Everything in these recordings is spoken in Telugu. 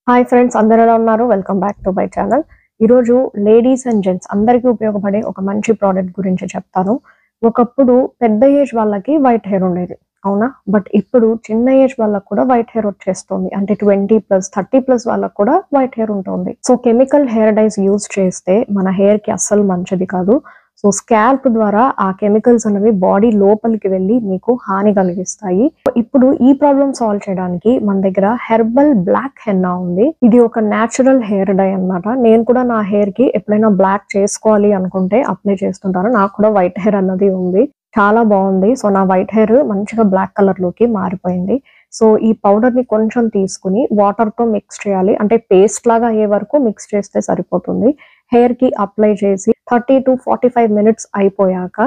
హాయ్ ఫ్రెండ్స్, అందరూ ఎలా ఉన్నారు? Welcome back to my channel. ఈరోజు లేడీస్ అండ్ జెంట్స్ అందరికీ ఉపయోగపడే ఒక మంచి ప్రోడక్ట్ గురించి చెప్తాను. ఒకప్పుడు పెద్ద ఏజ్ వాళ్ళకి వైట్ హెయిర్ ఉండేది, అవునా? బట్ ఇప్పుడు చిన్న ఏజ్ వాళ్ళకి కూడా వైట్ హెయిర్ వచ్చేస్తుంది. అంటే 20+ 30+ వాళ్ళకి కూడా వైట్ హెయిర్ ఉంటుంది. So chemical hair dyes use చేస్తే మన హెయిర్ కి అస్సలు మంచిది కాదు. సో స్కాల్ప్ ద్వారా ఆ కెమికల్స్ అనేవి బాడీ లోపలికి వెళ్ళి మీకు హాని కలిగిస్తాయి. ఇప్పుడు ఈ ప్రాబ్లమ్ సాల్వ్ చేయడానికి మన దగ్గర హెర్బల్ బ్లాక్ హెన్నా ఉంది. ఇది ఒక న్యాచురల్ హెయిర్ డై అన్నమాట. నేను కూడా నా హెయిర్ కి ఎప్పుడైనా బ్లాక్ చేసుకోవాలి అనుకుంటే అప్లై చేస్తుంటాను. నాకు కూడా వైట్ హెయిర్ అన్నది ఉంది, చాలా బాగుంది. సో నా వైట్ హెయిర్ మంచిగా బ్లాక్ కలర్ లోకి మారిపోయింది. సో ఈ పౌడర్ ని కొంచెం తీసుకుని వాటర్ తో మిక్స్ చేయాలి. అంటే పేస్ట్ లాగా అయ్యే వరకు మిక్స్ చేస్తే సరిపోతుంది. హెయిర్ కి అప్లై చేసి 30 to 45 minutes అయిపోయాక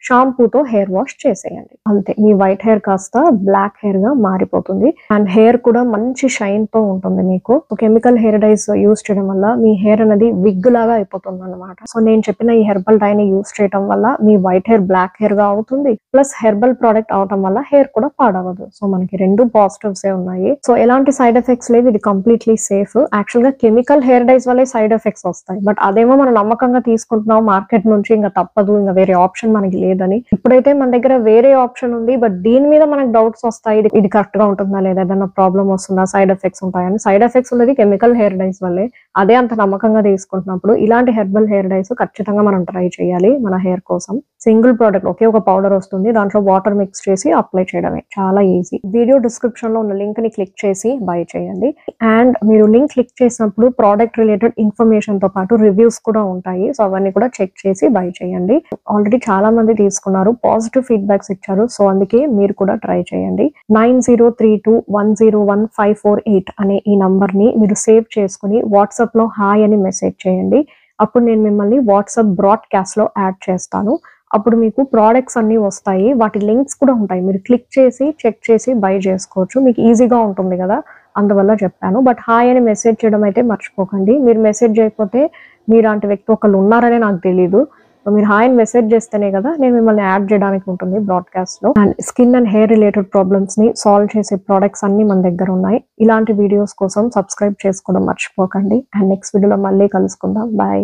షాంపూతో హెయిర్ వాష్ చేసేయండి. అంతే, మీ వైట్ హెయిర్ కాస్త బ్లాక్ హెయిర్ గా మారిపోతుంది. అండ్ హెయిర్ కూడా మంచి షైన్ తో ఉంటుంది. మీకు కెమికల్ హెయిర్ డైస్ యూజ్ చేయడం వల్ల మీ హెయిర్ అనేది విగ్ లాగా అయిపోతుంది అనమాట. సో నేను చెప్పిన ఈ హెర్బల్ డై ని యూజ్ చేయడం వల్ల మీ వైట్ హెయిర్ బ్లాక్ హెయిర్ గా అవుతుంది. ప్లస్ హెర్బల్ ప్రోడక్ట్ అవడం వల్ల హెయిర్ కూడా పాడవదు. సో మనకి రెండు పాజిటివ్స్ ఉన్నాయి. సో ఎలాంటి సైడ్ ఎఫెక్ట్స్ లేవు. ఇది కంప్లీట్లీ సేఫ్. యాక్చువల్ గా కెమికల్ హెయిర్ డైస్ వల్లే సైడ్ ఎఫెక్ట్స్ వస్తాయి. బట్ అదేమో మనం నమ్మకంగా తీసుకుంటున్నాం మార్కెట్ నుంచి, ఇంకా తప్పదు, ఇంకా వేరే ఆప్షన్ మనకి లేదని. ఇప్పుడైతే మన దగ్గర వేరే ఆప్షన్ ఉంది, బట్ దీని మీద మనకు డౌట్స్ వస్తాయి. ఇది కరెక్ట్ గా ఉంటుందా లేదా, ఏదైనా ప్రాబ్లం వస్తుందా, సైడ్ ఎఫెక్ట్స్ ఉంటాయని. సైడ్ ఎఫెక్ట్స్ ఉన్నది కెమికల్ హెయిర్ డైస్ వల్లే. అదే అంత నమ్మకంగా తీసుకుంటున్నప్పుడు ఇలాంటి హెర్బల్ హెయిర్ డైస్ ఖచ్చితంగా మనం ట్రై చేయాలి మన హెయిర్ కోసం. సింగిల్ ప్రోడక్ట్, ఒకే ఒక పౌడర్ వస్తుంది, దాంట్లో వాటర్ మిక్స్ చేసి అప్లై చేయడమే, చాలా ఈజీ. వీడియో డిస్క్రిప్షన్ లో ఉన్న లింక్ ని క్లిక్ చేసి బై చేయండి. అండ్ మీరు లింక్ క్లిక్ చేసినప్పుడు ప్రోడక్ట్ రిలేటెడ్ ఇన్ఫర్మేషన్ తో పాటు రివ్యూస్ కూడా ఉంటాయి. సో అవన్నీ కూడా చెక్ చేసి బై చేయండి. ఆల్రెడీ చాలా మంది తీసుకున్నారు, పాజిటివ్ ఫీడ్బ్యాక్స్ ఇచ్చారు. సో అందుకే మీరు కూడా ట్రై చేయండి. 9032101548 అనే ఈ నంబర్ ని మీరు సేవ్ చేసుకుని వాట్సాప్ లో హాయ్ అని మెసేజ్ చేయండి. అప్పుడు నేను మిమ్మల్ని వాట్సాప్ బ్రాడ్కాస్ట్ లో యాడ్ చేస్తాను. అప్పుడు మీకు ప్రోడక్ట్స్ అన్ని వస్తాయి, వాటి లింక్స్ కూడా ఉంటాయి. మీరు క్లిక్ చేసి చెక్ చేసి బై చేసుకోవచ్చు. మీకు ఈజీగా ఉంటుంది కదా, అందువల్ల చెప్పాను. బట్ హాయ్ అని మెసేజ్ చేయడం అయితే మర్చిపోకండి. మీరు మెసేజ్ చేయకపోతే మీలాంటి వ్యక్తి ఒకళ్ళు ఉన్నారనే నాకు తెలియదు. మీరు హాయ్ అని మెసేజ్ చేస్తేనే కదా నేను మిమ్మల్ని యాడ్ చేయడానికి ఉంటుంది బ్రాడ్కాస్ట్ లో. And skin and hair related problems ని సాల్వ్ చేసే ప్రోడక్ట్స్ అన్ని మన దగ్గర ఉన్నాయి. ఇలాంటి వీడియోస్ కోసం సబ్స్క్రైబ్ చేసుకోవడం మర్చిపోకండి. అండ్ నెక్స్ట్ వీడియోలో మళ్ళీ కలుసుకుందాం. బాయ్.